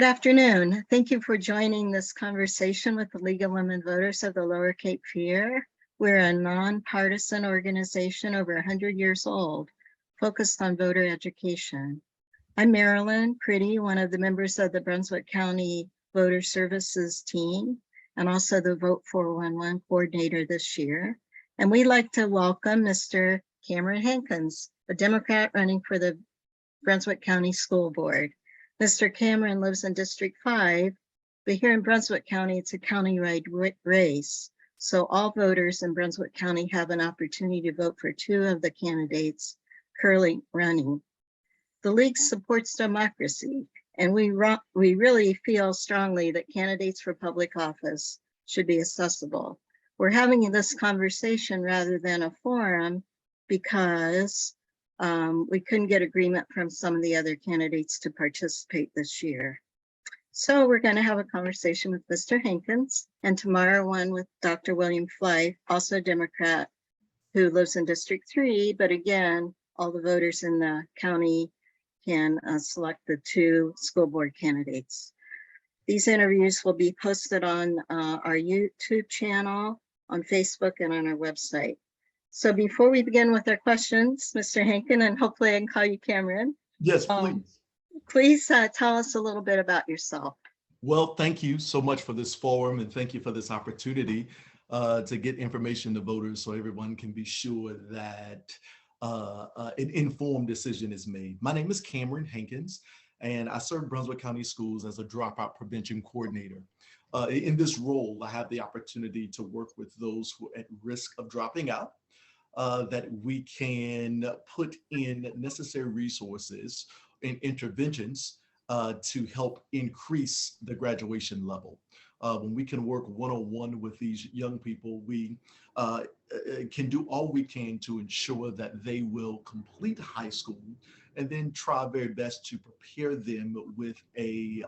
Good afternoon. Thank you for joining this conversation with the League of Women Voters of the Lower Cape Fear. We're a nonpartisan organization over 100 years old, focused on voter education. I'm Marilyn, Priddy, one of the members of the Brunswick County Voter Services team, and also the Vote 411 coordinator this year. And we'd like to welcome Mr. Camron Hankins, a Democrat running for the Brunswick County School Board. Mr. Camron lives in District 5, but here in Brunswick County, it's a county-wide race. So all voters in Brunswick County have an opportunity to vote for two of the candidates currently running. The League supports democracy, and we really feel strongly that candidates for public office should be accessible. We're having this conversation rather than a forum because we couldn't get agreement from some of the other candidates to participate this year. So we're going to have a conversation with Mr. Hankins, and tomorrow one with Dr. William Fly, also a Democrat who lives in District 3, but again, all the voters in the county can select the two school board candidates. These interviews will be posted on our YouTube channel, on Facebook, and on our website. So before we begin with our questions, Mr. Hankins, and hopefully I can call you Camron. Yes, please. Please tell us a little bit about yourself. Well, thank you so much for this forum, and thank you for this opportunity to get information to voters so everyone can be sure that an informed decision is made. My name is Camron Hankins, and I serve Brunswick County Schools as a dropout prevention coordinator. In this role, I have the opportunity to work with those who are at risk of dropping out, that we can put in necessary resources and interventions to help increase the graduation level. When we can work one-on-one with these young people, we can do all we can to ensure that they will complete high school and then try very best to prepare them with a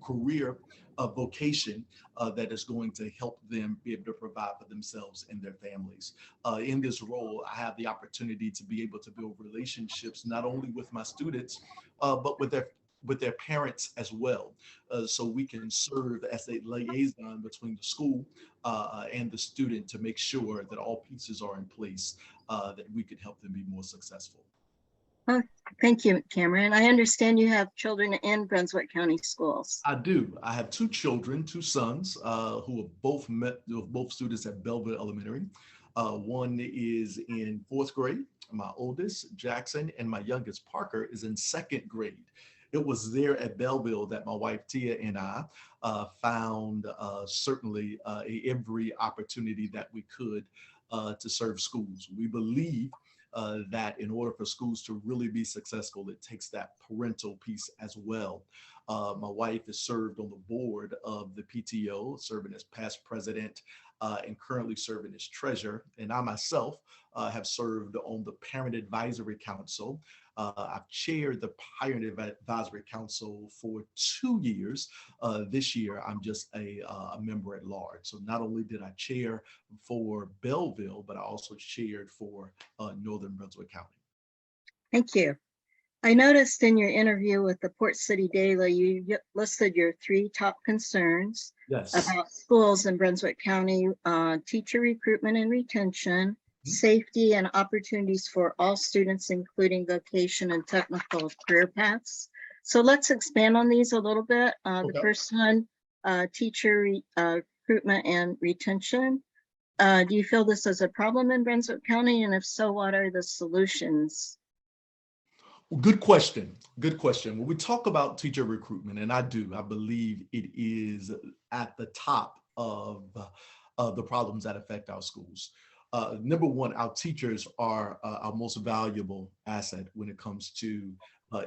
career, a vocation that is going to help them be able to provide for themselves and their families. In this role, I have the opportunity to be able to build relationships not only with my students, but with their parents as well. So we can serve as a liaison between the school and the student to make sure that all pieces are in place, that we can help them be more successful. Oh, thank you, Camron. I understand you have children in Brunswick County schools. I do. I have two children, two sons, who are both students at Belleville Elementary. One is in 4th grade, my oldest, Jackson, and my youngest, Parker, is in 2nd grade. It was there at Belleville that my wife, Tia, and I found certainly every opportunity that we could to serve schools. We believe that in order for schools to really be successful, it takes that parental piece as well. My wife has served on the board of the PTO, serving as past president and currently serving as treasurer. And I myself have served on the Parent Advisory Council. I've chaired the Parent Advisory Council for 2 years. This year, I'm just a member at large. So not only did I chair for Belleville, but I also chaired for Northern Brunswick County. Thank you. I noticed in your interview with the Port City Daily, you listed your 3 top concerns about schools in Brunswick County: teacher recruitment and retention, safety and opportunities for all students, including vocation and technical career paths. So let's expand on these a little bit. The first one, teacher recruitment and retention. Do you feel this is a problem in Brunswick County? And if so, what are the solutions? Well, good question. Good question. When we talk about teacher recruitment, and I believe it is at the top of the problems that affect our schools. Number one, our teachers are our most valuable asset when it comes to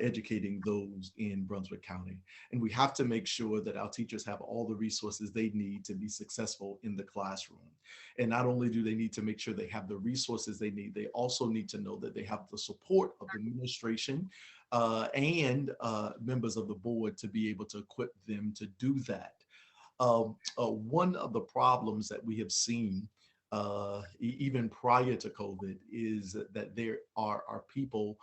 educating those in Brunswick County. And we have to make sure that our teachers have all the resources they need to be successful in the classroom. And not only do they need to make sure they have the resources they need, they also need to know that they have the support of the administration and members of the board to be able to equip them to do that. One of the problems that we have seen even prior to COVID is that there are people,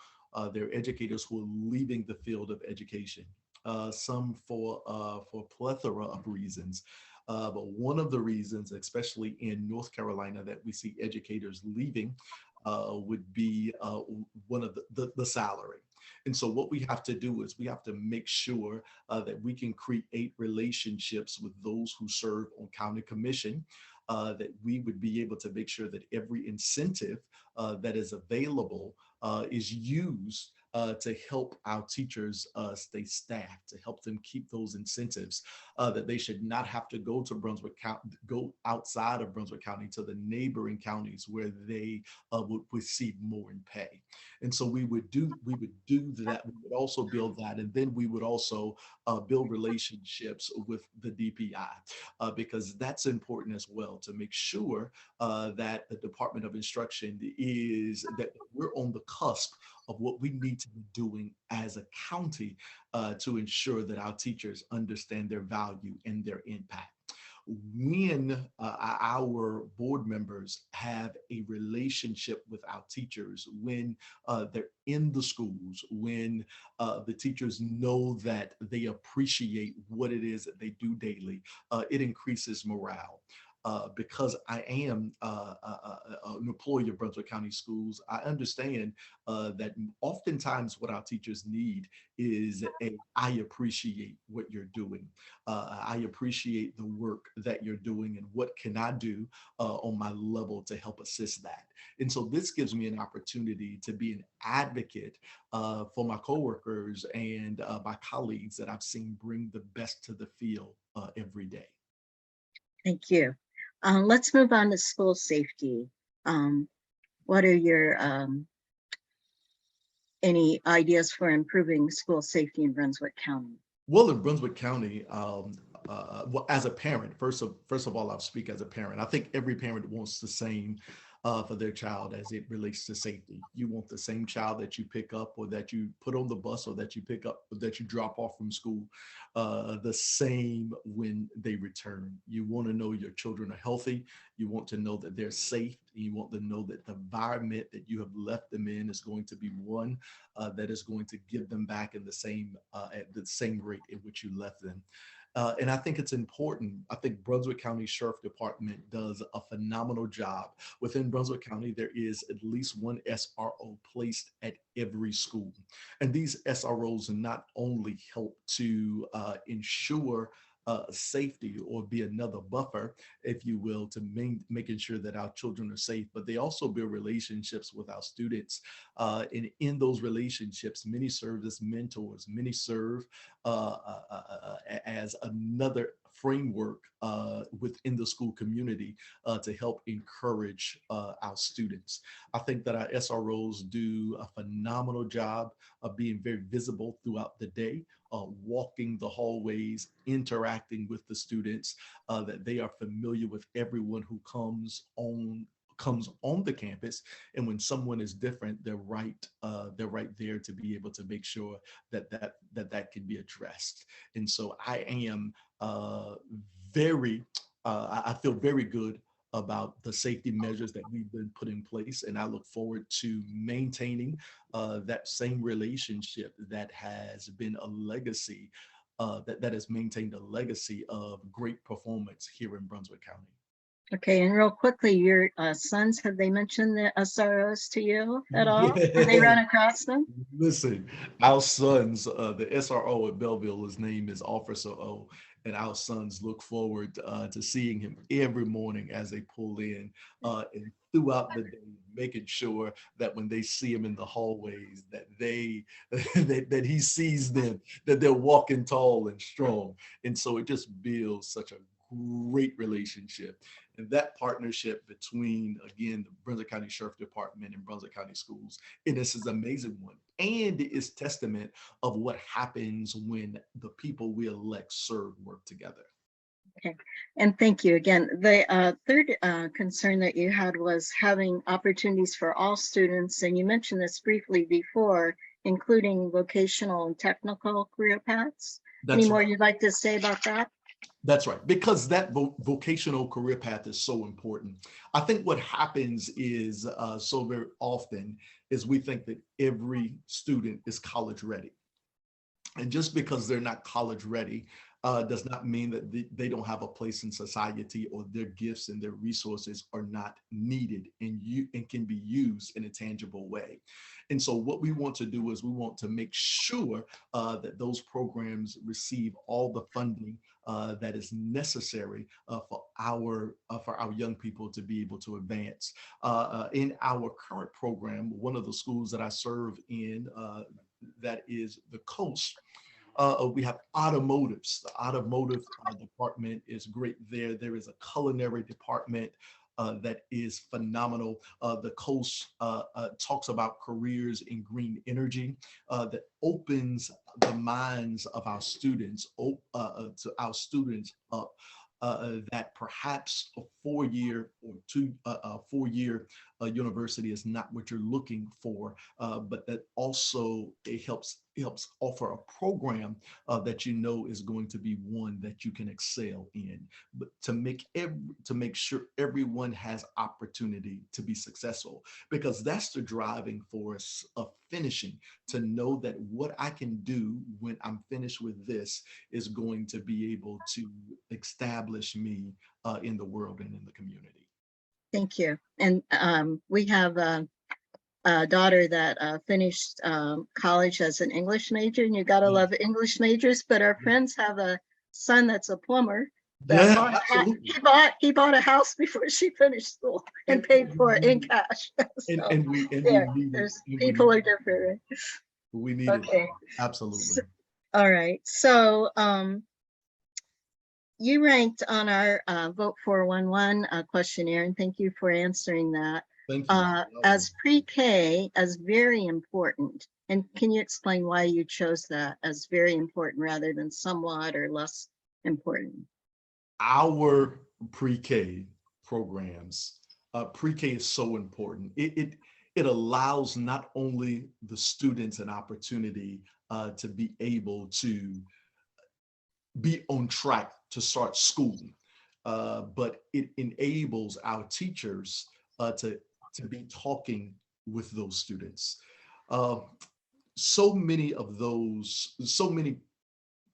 there are educators who are leaving the field of education. some for plethora of reasons. But one of the reasons, especially in North Carolina, that we see educators leaving would be one of the salary. And so what we have to do is we have to make sure that we can create relationships with those who serve on county commission, that we would be able to make sure that every incentive that is available is used to help our teachers stay staffed, to help them keep those incentives, that they should not have to go to Brunswick County, go outside of Brunswick County to the neighboring counties where they would receive more in pay. And so we would do that. We would also build that, and then we would also build relationships with the DPI, because that's important as well, to make sure that the Department of Instruction is that we're on the cusp of what we need to be doing as a county to ensure that our teachers understand their value and their impact. When our board members have a relationship with our teachers, when they're in the schools, when the teachers know that they appreciate what it is that they do daily, it increases morale. Because I am an employee of Brunswick County Schools, I understand that oftentimes what our teachers need is I appreciate what you're doing. I appreciate the work that you're doing, and what can I do on my level to help assist that. And so this gives me an opportunity to be an advocate for my coworkers and my colleagues that I've seen bring the best to the field every day. Thank you. Let's move on to school safety. What are your any ideas for improving school safety in Brunswick County? Well, in Brunswick County, well, as a parent, first of all, I'll speak as a parent. I think every parent wants the same for their child as it relates to safety. You want the same child that you pick up, or that you put on the bus, or that you pick up, or that you drop off from school, the same when they return. You want to know your children are healthy. You want to know that they're safe. And you want to know that the environment that you have left them in is going to be one that is going to give them back in the same at the same rate in which you left them. And I think it's important. I think Brunswick County Sheriff Department does a phenomenal job. Within Brunswick County, there is at least one SRO placed at every school. And these SROs not only help to ensure safety, or be another buffer, if you will, to making sure that our children are safe, but they also build relationships with our students. And in those relationships, many serve as mentors, many serve as another framework within the school community to help encourage our students. I think that our SROs do a phenomenal job of being very visible throughout the day, walking the hallways, interacting with the students, that they are familiar with everyone who comes on the campus. And when someone is different, they're right there to be able to make sure that can be addressed. And so I am I feel very good about the safety measures that we've been put in place, and I look forward to maintaining that same relationship that has been a legacy, that has maintained a legacy of great performance here in Brunswick County. Okay, and real quickly, your sons, have they mentioned the SROs to you at all? Yeah. Have they run across them? Listen, our sons, the SRO at Belleville, his name is Officer O, and our sons look forward to seeing him every morning as they pull in, and throughout the day, making sure that when they see him in the hallways, that that he sees them, that they're walking tall and strong. And so it just builds such a great relationship. And that partnership between, again, the Brunswick County Sheriff Department and Brunswick County Schools, and this is an amazing one. And it is testament of what happens when the people we elect serve work together. Okay, and thank you again. The third concern that you had was having opportunities for all students, and you mentioned this briefly before, including vocational and technical career paths. Any more you'd like to say about that? That's right, because that vocational career path is so important. I think what happens is so very often is we think that every student is college ready. And just because they're not college ready does not mean that they don't have a place in society, or their gifts and their resources are not needed and can be used in a tangible way. And so what we want to do is we want to make sure that those programs receive all the funding that is necessary for our young people to be able to advance. In our current program, one of the schools that I serve in, that is the coast, we have automotives. The automotive department is great there. There is a culinary department that is phenomenal. The coast talks about careers in green energy that opens the minds of our students, to our students up. That perhaps a 4-year or 4-year university is not what you're looking for, but that also it helps offer a program that you know is going to be one that you can excel in, but to make sure everyone has opportunity to be successful, because that's the driving force of finishing, to know that what I can do when I'm finished with this is going to be able to establish me in the world and in the community. Thank you. And we have a daughter that finished college as an English major, and you gotta Yeah, love English majors. But our friends have a son that's a plumber that yeah, absolutely. he bought a house before she finished school and And, paid for it in cash. So we yeah, need it. there's And people are different. we need Right? it. Okay. Absolutely. All right. So you ranked on our Vote 411 questionnaire, and thank you for answering that, Thank you. as pre-K as very important. And can you explain why you chose that as very important rather than somewhat or less important? Our pre-K programs, pre-K is so important. It allows not only the students an opportunity to be able to be on track to start school, but it enables our teachers to be talking with those students. Uh, so many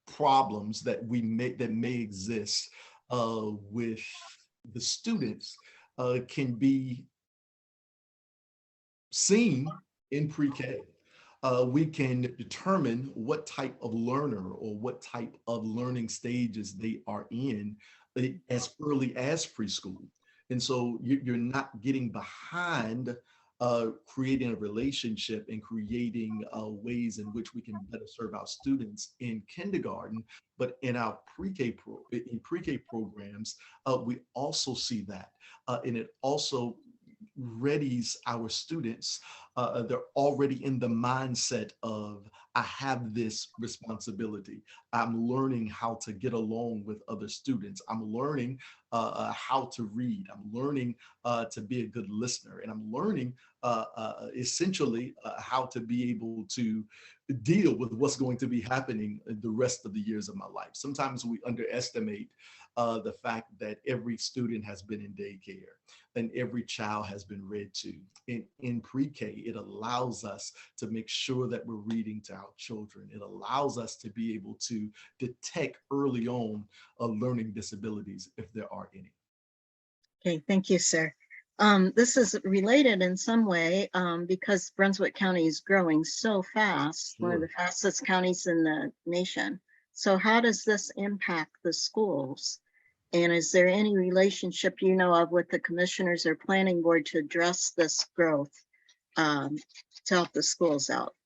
problems that may exist with the students can be seen in pre-K. We can determine what type of learner or what type of learning stages they are in as early as preschool. And so you're not getting behind creating a relationship and creating ways in which we can better serve our students in kindergarten, but in our pre-K programs, we also see that, and it also readies our students. They're already in the mindset of, I have this responsibility. I'm learning how to get along with other students. I'm learning how to read. I'm learning to be a good listener. And I'm learning essentially how to be able to deal with what's going to be happening the rest of the years of my life. Sometimes we underestimate the fact that every student has been in daycare and every child has been read to. In pre-K, it allows us to make sure that we're reading to our children. It allows us to be able to detect early on learning disabilities if there are any. Okay, thank you, sir. This is related in some way because Brunswick County is growing so fast, one of the Sure. fastest counties in the nation. So how does this impact the schools? And is there any relationship you know of with the commissioners or planning board to address this growth to help the schools out?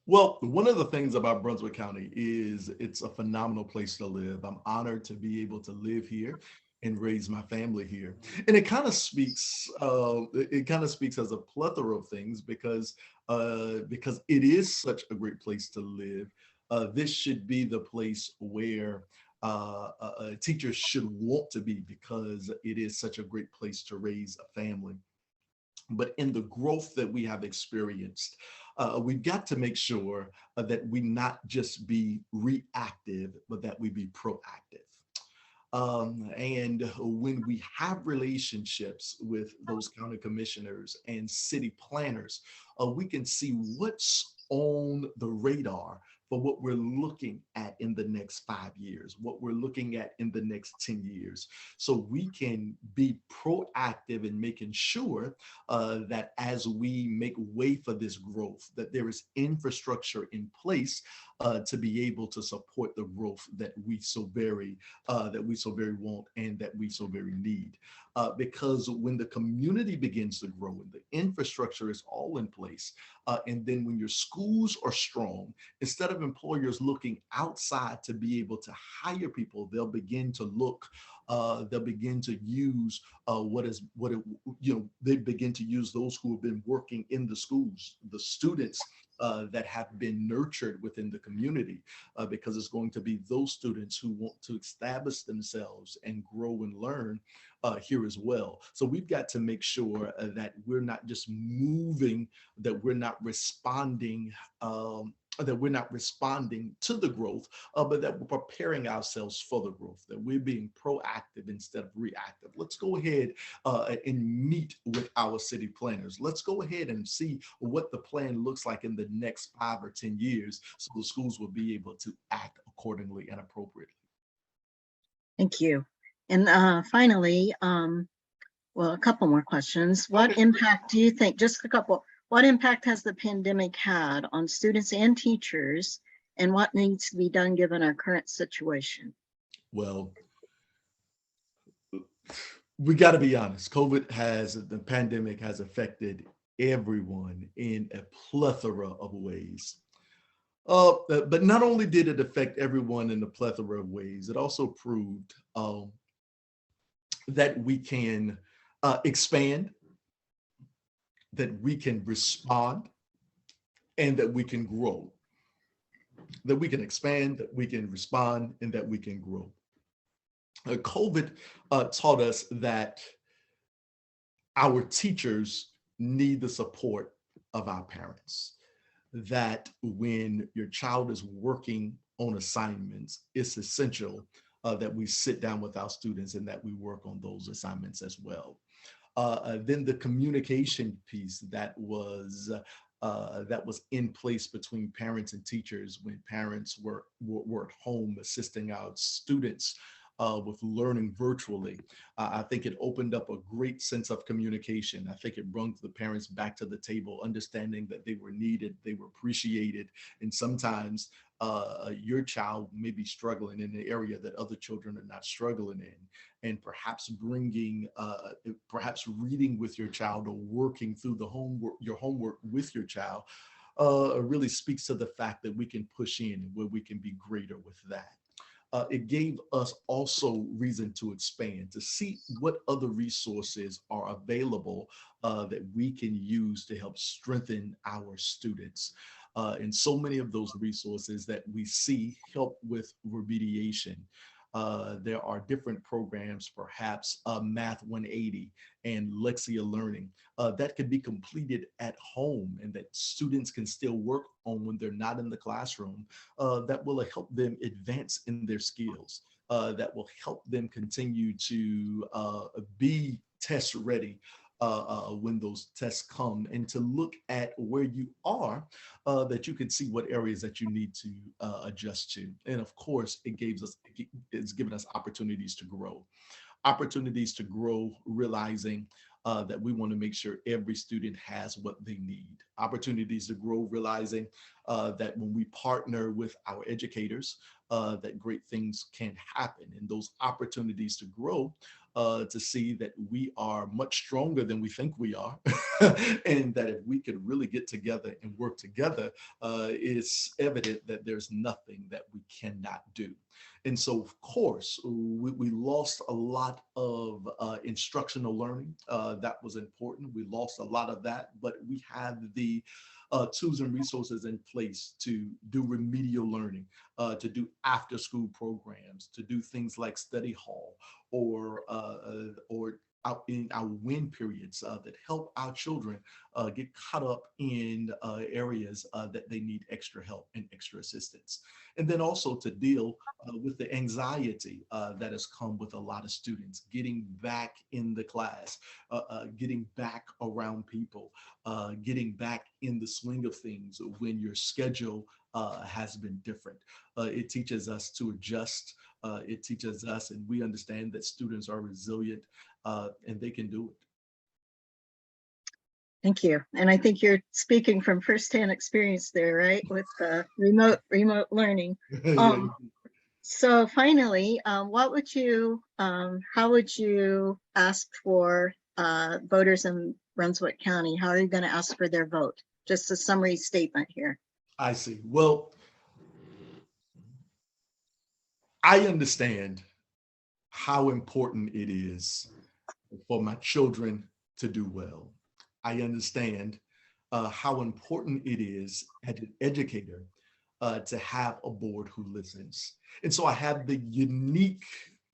Well, one of the things about Brunswick County is it's a phenomenal place to live. I'm honored to be able to live here and raise my family here. And it kind of speaks as a plethora of things because it is such a great place to live. This should be the place where teachers should want to be, because it is such a great place to raise a family. But in the growth that we have experienced, we've got to make sure that we not just be reactive, but that we be proactive. And when we have relationships with those county commissioners and city planners, we can see what's on the radar for what we're looking at in the next 5 years, what we're looking at in the next 10 years. So we can be proactive in making sure that as we make way for this growth, that there is infrastructure in place to be able to support the growth that we so very want and that we so very need. Because when the community begins to grow and the infrastructure is all in place, and then when your schools are strong, instead of employers looking outside to be able to hire people, they'll begin to look. They'll begin to use they begin to use those who have been working in the schools, the students that have been nurtured within the community, because it's going to be those students who want to establish themselves and grow and learn here as well. So we've got to make sure that we're not just moving, that we're not responding. That we're not responding to the growth, but that we're preparing ourselves for the growth, that we're being proactive instead of reactive. Let's go ahead and meet with our city planners. Let's go ahead and see what the plan looks like in the next 5 or 10 years, so the schools will be able to act accordingly and appropriately. Thank you. And finally, well, a couple more questions. What impact do you think, just a couple, what impact has the pandemic had on students and teachers, and what needs to be done given our current situation? Well, we got to be honest. The pandemic has affected everyone in a plethora of ways. But not only did it affect everyone in a plethora of ways, it also proved that we can expand, that we can respond, and that we can grow. That we can expand, that we can respond, and that we can grow. COVID taught us that our teachers need the support of our parents. That when your child is working on assignments, it's essential that we sit down with our students and that we work on those assignments as well. Then the communication piece that was in place between parents and teachers when parents were at home assisting our students with learning virtually. I think it opened up a great sense of communication. I think it brought the parents back to the table, understanding that they were needed, they were appreciated, and sometimes your child may be struggling in an area that other children are not struggling in, and perhaps perhaps reading with your child or working through your homework with your child really speaks to the fact that we can push in where we can be greater with that. It gave us also reason to expand, to see what other resources are available that we can use to help strengthen our students. And so many of those resources that we see help with remediation. There are different programs, perhaps Math 180 and Lexia Learning, that can be completed at home and that students can still work on when they're not in the classroom, that will help them advance in their skills, that will help them continue to be test ready when those tests come, and to look at where you are, that you can see what areas that you need to adjust to. And of course, it's given us opportunities to grow. Opportunities to grow, realizing that we want to make sure every student has what they need. Opportunities to grow, realizing that when we partner with our educators, that great things can happen. And those opportunities to grow, to see that we are much stronger than we think we are, and that if we could really get together and work together, it's evident that there's nothing that we cannot do. And so, of course, we lost a lot of instructional learning. That was important. We lost a lot of that, but we have the tools and resources in place to do remedial learning, to do after school programs, to do things like study hall, or out in our WIN periods that help our children get caught up in areas that they need extra help and extra assistance. And then also to deal with the anxiety that has come with a lot of students getting back in the class, getting back around people, getting back in the swing of things when your schedule has been different. It teaches us to adjust. It teaches us, and we understand that students are resilient and they can do it. Thank you. And I think you're speaking from firsthand experience there, right? With remote learning. Yeah. So finally, what would you, how would you ask for voters in Brunswick County? How are you going to ask for their vote? Just a summary statement here. I see. Well, I understand how important it is for my children to do well. I understand how important it is as an educator to have a board who listens. And so I have the unique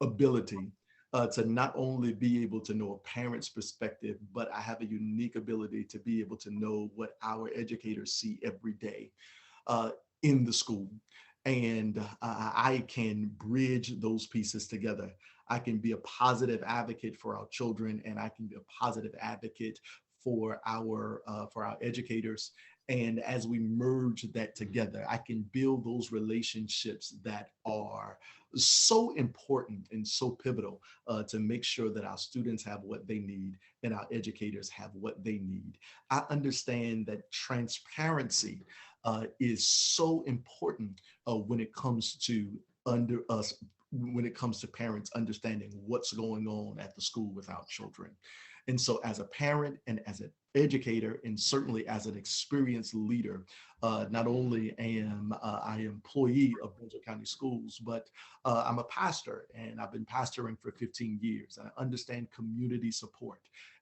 ability to not only be able to know a parent's perspective, but I have a unique ability to be able to know what our educators see every day in the school. And I can bridge those pieces together. I can be a positive advocate for our children, and I can be a positive advocate for our educators. And as we merge that together, I can build those relationships that are so important and so pivotal to make sure that our students have what they need and our educators have what they need. I understand that transparency is so important when it comes to when it comes to parents understanding what's going on at the school with our children. And so as a parent and as an educator, and certainly as an experienced leader, not only am I an employee of Brunswick County Schools, but I'm a pastor, and I've been pastoring for 15 years. And I understand community support.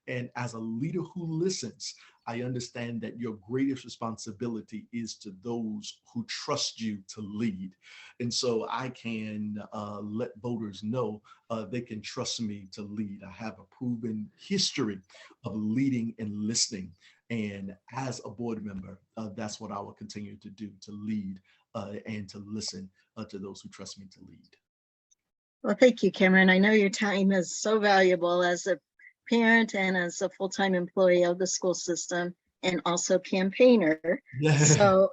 And as a leader who listens, I understand that your greatest responsibility is to those who trust you to lead. And so I can let voters know they can trust me to lead. I have a proven history of leading and listening. And as a board member, that's what I will continue to do, to lead and to listen to those who trust me to lead. Well, thank you, Camron. I know your time is so valuable as a parent and as a full-time employee of the school system, and also campaigner. So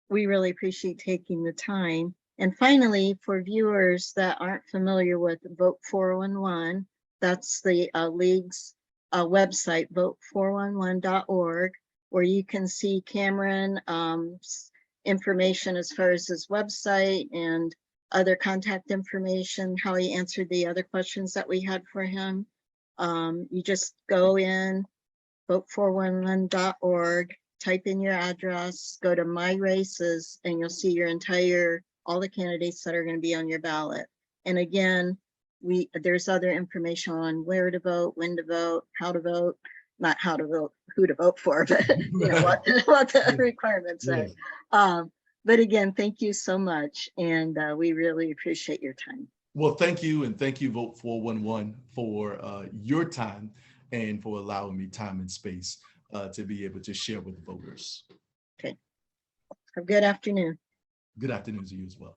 we really appreciate taking the time. And finally, for viewers that aren't familiar with Vote 411, that's the League's website, vote411.org, where you can see Camron information as far as his website and other contact information, how he answered the other questions that we had for him. You just go in, vote411.org, type in your address, go to My Races, and you'll see your all the candidates that are going to be on your ballot. And again, there's other information on where to vote, when to vote, how to vote, not how to vote, who to vote for, but you know what the requirements are. But again, thank you so much, and we really appreciate your time. Well, thank you, and thank you, Vote 411, for your time and for allowing me time and space to be able to share with voters. Okay. Have a good afternoon. Good afternoon to you as well.